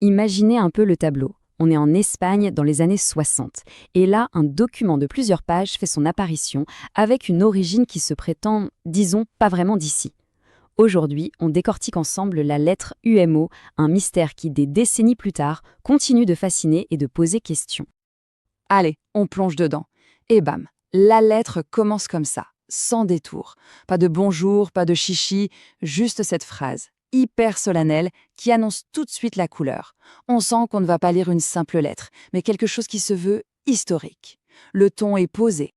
Imaginez un peu le tableau. On est en Espagne dans les années 60. Et là, un document de plusieurs pages fait son apparition avec une origine qui se prétend, disons, pas vraiment d'ici. Aujourd'hui, on décortique ensemble la lettre UMO, un mystère qui, des décennies plus tard, continue de fasciner et de poser question. Allez, on plonge dedans. Et bam, la lettre commence comme ça, sans détour. Pas de bonjour, pas de chichi, juste cette phrase, hyper solennelle, qui annonce tout de suite la couleur. On sent qu'on ne va pas lire une simple lettre, mais quelque chose qui se veut historique. Le ton est posé.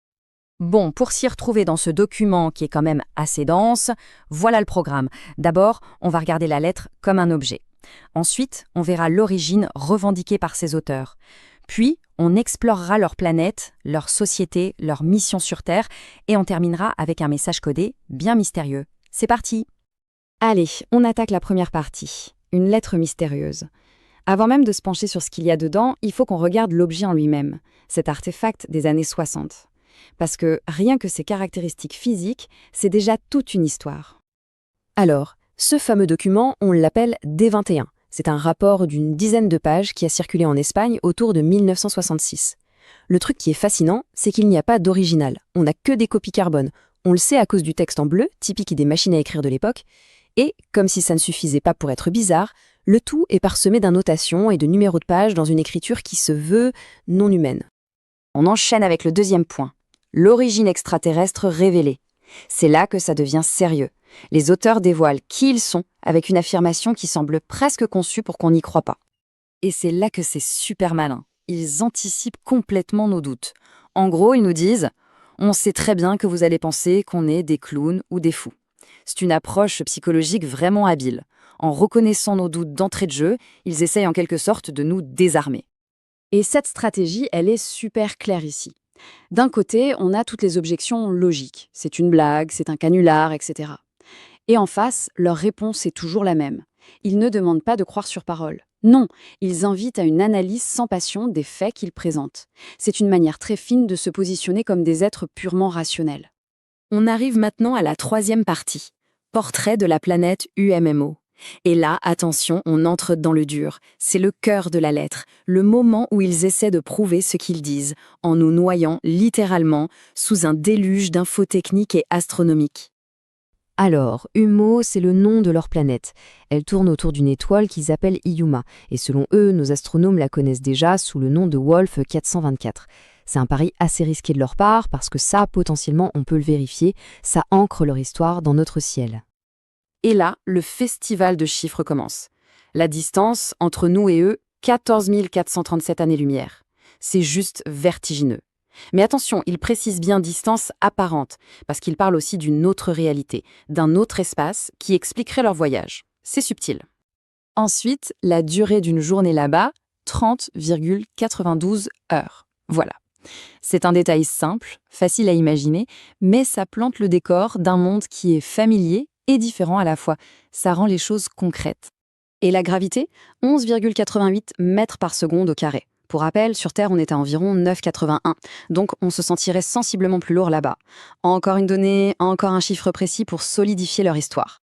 Bon, pour s'y retrouver dans ce document qui est quand même assez dense, voilà le programme. D'abord, on va regarder la lettre comme un objet. Ensuite, on verra l'origine revendiquée par ses auteurs. Puis, on explorera leur planète, leur société, leur mission sur Terre, et on terminera avec un message codé bien mystérieux. C'est parti! Allez, on attaque la première partie. Une lettre mystérieuse. Avant même de se pencher sur ce qu'il y a dedans, il faut qu'on regarde l'objet en lui-même, cet artefact des années 60. Parce que rien que ses caractéristiques physiques, c'est déjà toute une histoire. Alors, ce fameux document, on l'appelle D21. C'est un rapport d'une dizaine de pages qui a circulé en Espagne autour de 1966. Le truc qui est fascinant, c'est qu'il n'y a pas d'original. On n'a que des copies carbone. On le sait à cause du texte en bleu, typique des machines à écrire de l'époque. Et, comme si ça ne suffisait pas pour être bizarre, le tout est parsemé d'innotations et de numéros de pages dans une écriture qui se veut non humaine. On enchaîne avec le deuxième point. L'origine extraterrestre révélée. C'est là que ça devient sérieux. Les auteurs dévoilent qui ils sont avec une affirmation qui semble presque conçue pour qu'on n'y croie pas. Et c'est là que c'est super malin. Ils anticipent complètement nos doutes. En gros, ils nous disent « On sait très bien que vous allez penser qu'on est des clowns ou des fous ». C'est une approche psychologique vraiment habile. En reconnaissant nos doutes d'entrée de jeu, ils essayent en quelque sorte de nous désarmer. Et cette stratégie, elle est super claire ici. D'un côté, on a toutes les objections logiques. C'est une blague, c'est un canular, etc. Et en face, leur réponse est toujours la même. Ils ne demandent pas de croire sur parole. Non, ils invitent à une analyse sans passion des faits qu'ils présentent. C'est une manière très fine de se positionner comme des êtres purement rationnels. On arrive maintenant à la troisième partie. Portrait de la planète UMMO. Et là, attention, on entre dans le dur. C'est le cœur de la lettre, le moment où ils essaient de prouver ce qu'ils disent, en nous noyant littéralement sous un déluge d'infos techniques et astronomiques. Alors, UMO, c'est le nom de leur planète. Elle tourne autour d'une étoile qu'ils appellent Iyuma, et selon eux, nos astronomes la connaissent déjà sous le nom de Wolf 424. C'est un pari assez risqué de leur part, parce que ça, potentiellement, on peut le vérifier, ça ancre leur histoire dans notre ciel. Et là, le festival de chiffres commence. La distance entre nous et eux, 14 437 années-lumière. C'est juste vertigineux. Mais attention, il précise bien distance apparente, parce qu'il parle aussi d'une autre réalité, d'un autre espace qui expliquerait leur voyage. C'est subtil. Ensuite, la durée d'une journée là-bas, 30,92 heures. Voilà. C'est un détail simple, facile à imaginer, mais ça plante le décor d'un monde qui est familier et différent à la fois. Ça rend les choses concrètes. Et la gravité, 11,88 mètres par seconde au carré. Pour rappel, sur Terre, on est à environ 9,81, donc on se sentirait sensiblement plus lourd là-bas. Encore une donnée, encore un chiffre précis pour solidifier leur histoire.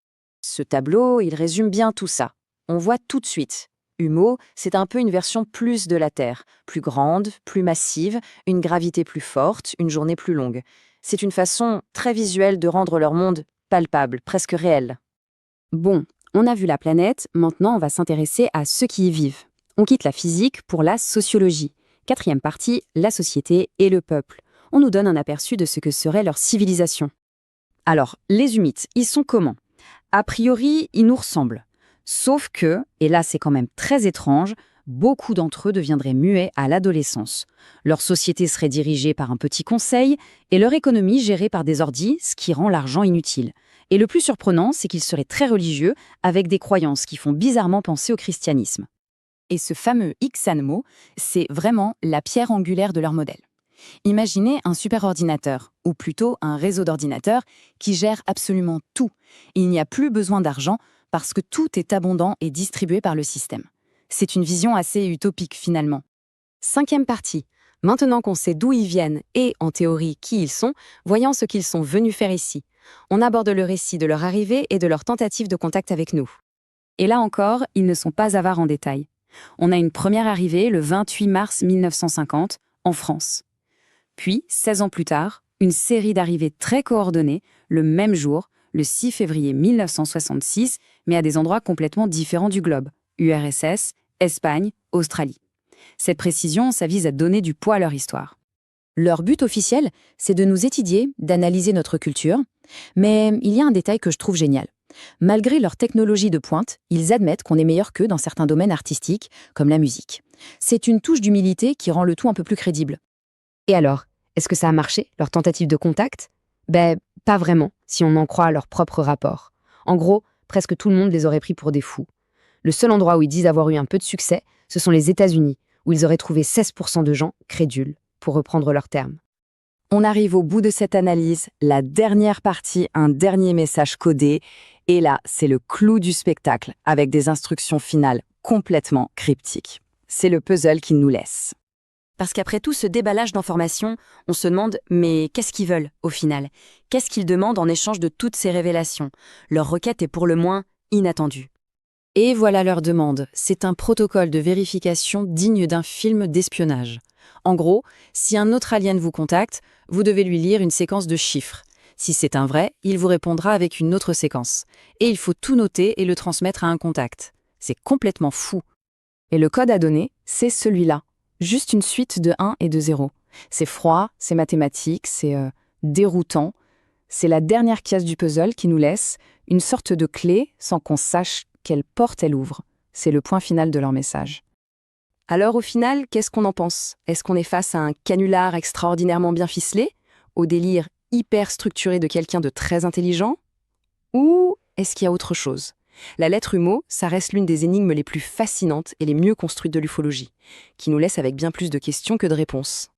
Ce tableau, il résume bien tout ça. On voit tout de suite. UMO, c'est un peu une version plus de la Terre, plus grande, plus massive, une gravité plus forte, une journée plus longue. C'est une façon très visuelle de rendre leur monde palpable, presque réel. Bon, on a vu la planète, maintenant on va s'intéresser à ceux qui y vivent. On quitte la physique pour la sociologie. Quatrième partie, la société et le peuple. On nous donne un aperçu de ce que serait leur civilisation. Alors, les Humites, ils sont comment? A priori, ils nous ressemblent. Sauf que, et là c'est quand même très étrange, beaucoup d'entre eux deviendraient muets à l'adolescence. Leur société serait dirigée par un petit conseil et leur économie gérée par des ordis, ce qui rend l'argent inutile. Et le plus surprenant, c'est qu'ils seraient très religieux, avec des croyances qui font bizarrement penser au christianisme. Et ce fameux Ixanmo, c'est vraiment la pierre angulaire de leur modèle. Imaginez un superordinateur, ou plutôt un réseau d'ordinateurs, qui gère absolument tout. Il n'y a plus besoin d'argent parce que tout est abondant et distribué par le système. C'est une vision assez utopique finalement. Cinquième partie. Maintenant qu'on sait d'où ils viennent et, en théorie, qui ils sont, voyons ce qu'ils sont venus faire ici. On aborde le récit de leur arrivée et de leur tentative de contact avec nous. Et là encore, ils ne sont pas avares en détails. On a une première arrivée le 28 mars 1950 en France. Puis, 16 ans plus tard, une série d'arrivées très coordonnées le même jour, le 6 février 1966, mais à des endroits complètement différents du globe. URSS, Espagne, Australie. Cette précision, ça vise à donner du poids à leur histoire. Leur but officiel, c'est de nous étudier, d'analyser notre culture. Mais il y a un détail que je trouve génial. Malgré leur technologie de pointe, ils admettent qu'on est meilleur qu'eux dans certains domaines artistiques, comme la musique. C'est une touche d'humilité qui rend le tout un peu plus crédible. Et alors, est-ce que ça a marché, leur tentative de contact? Pas vraiment, si on en croit à leur propre rapport. En gros, presque tout le monde les aurait pris pour des fous. Le seul endroit où ils disent avoir eu un peu de succès, ce sont les États-Unis, où ils auraient trouvé 16% de gens crédules, pour reprendre leurs termes. On arrive au bout de cette analyse, la dernière partie, un dernier message codé, et là, c'est le clou du spectacle, avec des instructions finales complètement cryptiques. C'est le puzzle qu'ils nous laisse. Parce qu'après tout ce déballage d'informations, on se demande, mais qu'est-ce qu'ils veulent, au final? Qu'est-ce qu'ils demandent en échange de toutes ces révélations? Leur requête est pour le moins inattendue. Et voilà leur demande. C'est un protocole de vérification digne d'un film d'espionnage. En gros, si un autre alien vous contacte, vous devez lui lire une séquence de chiffres. Si c'est un vrai, il vous répondra avec une autre séquence. Et il faut tout noter et le transmettre à un contact. C'est complètement fou. Et le code à donner, c'est celui-là. Juste une suite de 1 et de 0. C'est froid, c'est mathématique, c'est déroutant. C'est la dernière pièce du puzzle qui nous laisse une sorte de clé sans qu'on sache quelle porte elle ouvre. C'est le point final de leur message. Alors au final, qu'est-ce qu'on en pense? Est-ce qu'on est face à un canular extraordinairement bien ficelé, au délire hyper structuré de quelqu'un de très intelligent? Ou est-ce qu'il y a autre chose? La lettre UMO, ça reste l'une des énigmes les plus fascinantes et les mieux construites de l'ufologie, qui nous laisse avec bien plus de questions que de réponses.